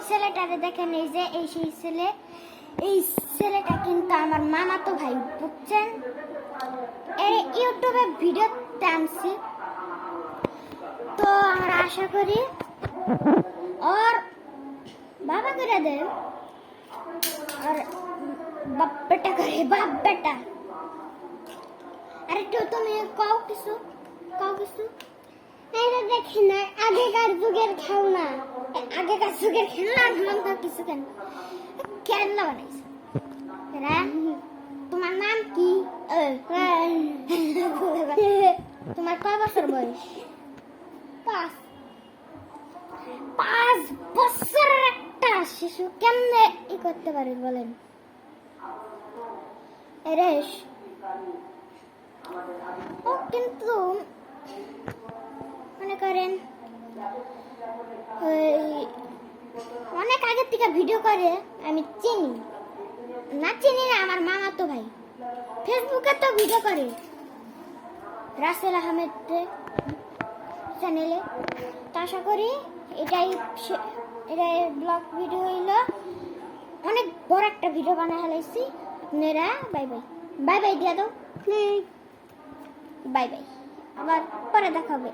ছেলেটারে দেখেন, এই যে এই সেই ছেলে, এই ছেলেটা কিন্তু আমার মামাতো ভাই, বুঝছেন? এর ইউটিউবে ভিডিও টানছি, তো আমরা আশা করি ওর বাবা করে দেয়, আর বাপ বেটা করে, বাপ বেটা। আরে তো তুমি কাও কিছু এটা দেখি না, আগেকার যুগের খেলনা, আগেকার যুগের খেলনা ধরলাম তো কিছু কেন খেলনা বানাইছে। তোমার নাম কি? তোমার কয় বছর বয়স? 5 বছরের একটা শিশু কেমনে ই করতে পারে বলেন? রেশ ও কিন্তু মনে করেন অনেক আগে থেকে ভিডিও করে, আমি চিনি না আমার মামা তো ভাই ফেসবুকে তো ভিডিও করে, রাসেল আহমেদ চ্যানেলে। তো আশা করি এটাই ব্লগ ভিডিও হইলো, অনেক বড় একটা ভিডিও বানা ফেলাইছি। আপনারা বাই বাই দিয়ে দাও, বাই বাই, আবার পরে দেখা হবে।